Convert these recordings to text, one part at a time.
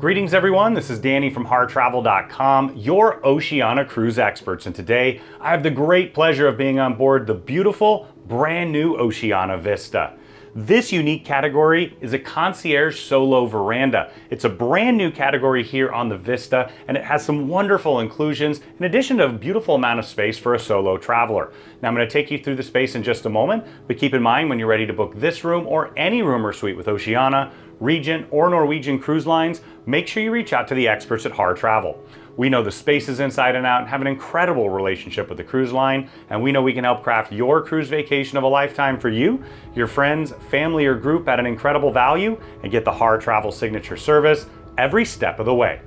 Greetings everyone, this is Danny from HarTravel.com, your Oceania cruise experts, and today I have the great pleasure of being on board the beautiful, brand new Oceania Vista. This unique category is a concierge solo veranda. It's a brand new category here on the Vista, and it has some wonderful inclusions in addition to a beautiful amount of space for a solo traveler. Now I'm going to take you through the space in just a moment, but keep in mind when you're ready to book this room or any room or suite with Oceania, Regent, or Norwegian Cruise Lines, make sure you reach out to the experts at Har Travel. We know the spaces inside and out and have an incredible relationship with the cruise line, and we know we can help craft your cruise vacation of a lifetime for you, your friends, family, or group at an incredible value, and get the Har Travel signature service every step of the way.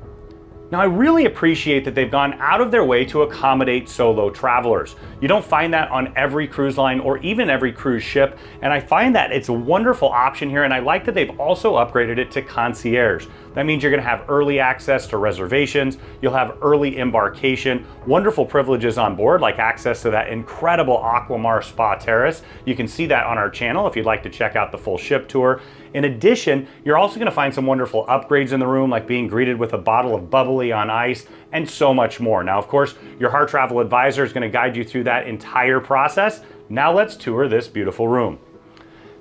Now, I really appreciate that they've gone out of their way to accommodate solo travelers. You don't find that on every cruise line or even every cruise ship, and I find that it's a wonderful option here, and I like that they've also upgraded it to concierge. That means you're gonna have early access to reservations, you'll have early embarkation, wonderful privileges on board like access to that incredible Aquamar Spa Terrace. You can see that on our channel if you'd like to check out the full ship tour. In addition, you're also gonna find some wonderful upgrades in the room, like being greeted with a bottle of bubbly on ice and so much more. Now, of course, your Har Travel advisor is gonna guide you through that entire process. Now let's tour this beautiful room.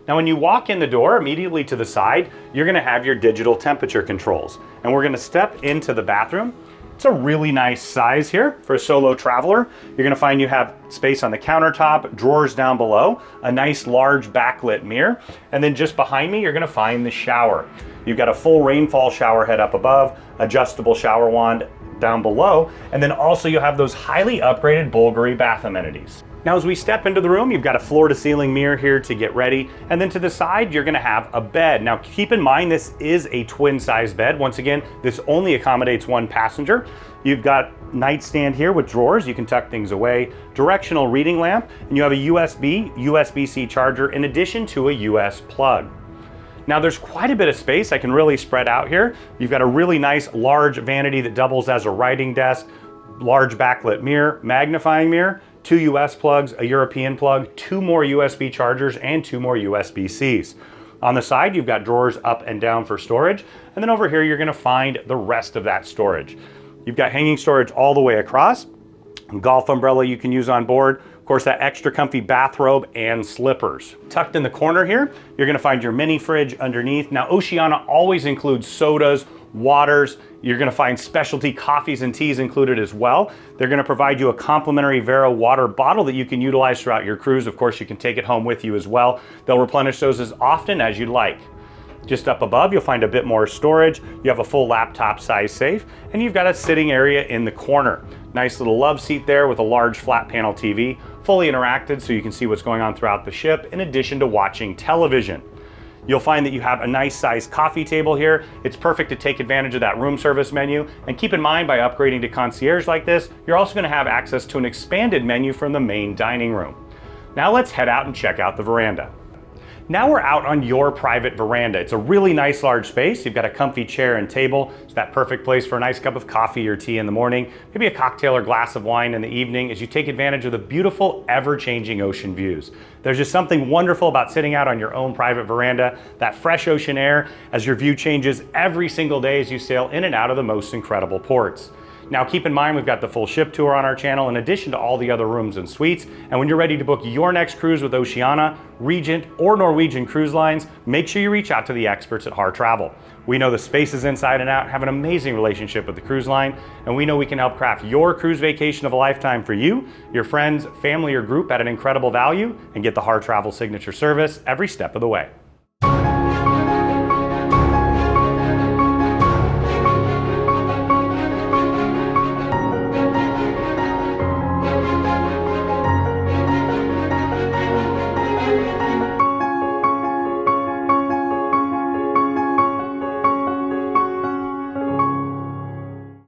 Now, when you walk in the door, immediately to the side, you're gonna have your digital temperature controls. And we're gonna step into the bathroom. It's a really nice size here for a solo traveler. You're gonna find you have space on the countertop, drawers down below, a nice large backlit mirror, and then just behind me, you're gonna find the shower. You've got a full rainfall shower head up above, adjustable shower wand down below, and then also you'll have those highly upgraded Bulgari bath amenities. Now, as we step into the room, you've got a floor-to-ceiling mirror here to get ready, and then to the side, you're gonna have a bed. Now, keep in mind, this is a twin-size bed. Once again, this only accommodates one passenger. You've got nightstand here with drawers. You can tuck things away, directional reading lamp, and you have a USB-C charger in addition to a US plug. Now, there's quite a bit of space I can really spread out here. You've got a really nice large vanity that doubles as a writing desk, large backlit mirror, magnifying mirror, 2 US plugs, a European plug, 2 more USB chargers, and 2 more USB-Cs. On the side, you've got drawers up and down for storage, and then over here, you're gonna find the rest of that storage. You've got hanging storage all the way across, a golf umbrella you can use on board, of course, that extra comfy bathrobe and slippers. Tucked in the corner here, you're gonna find your mini fridge underneath. Now, Oceania always includes sodas, waters. You're gonna find specialty coffees and teas included as well. They're gonna provide you a complimentary Vero water bottle that you can utilize throughout your cruise. Of course, you can take it home with you as well. They'll replenish those as often as you'd like. Just up above, you'll find a bit more storage. You have a full laptop size safe, and you've got a sitting area in the corner. Nice little love seat there with a large flat panel TV, fully interactive so you can see what's going on throughout the ship in addition to watching television. You'll find that you have a nice sized coffee table here. It's perfect to take advantage of that room service menu. And keep in mind, by upgrading to concierge like this, you're also gonna have access to an expanded menu from the main dining room. Now let's head out and check out the veranda. Now we're out on your private veranda. It's a really nice large space. You've got a comfy chair and table. It's that perfect place for a nice cup of coffee or tea in the morning, maybe a cocktail or glass of wine in the evening as you take advantage of the beautiful, ever-changing ocean views. There's just something wonderful about sitting out on your own private veranda, that fresh ocean air as your view changes every single day as you sail in and out of the most incredible ports. Now, keep in mind, we've got the full ship tour on our channel in addition to all the other rooms and suites. And when you're ready to book your next cruise with Oceania, Regent, or Norwegian Cruise Lines, make sure you reach out to the experts at Har Travel. We know the spaces inside and out, have an amazing relationship with the cruise line, and we know we can help craft your cruise vacation of a lifetime for you, your friends, family, or group at an incredible value, and get the Har Travel signature service every step of the way.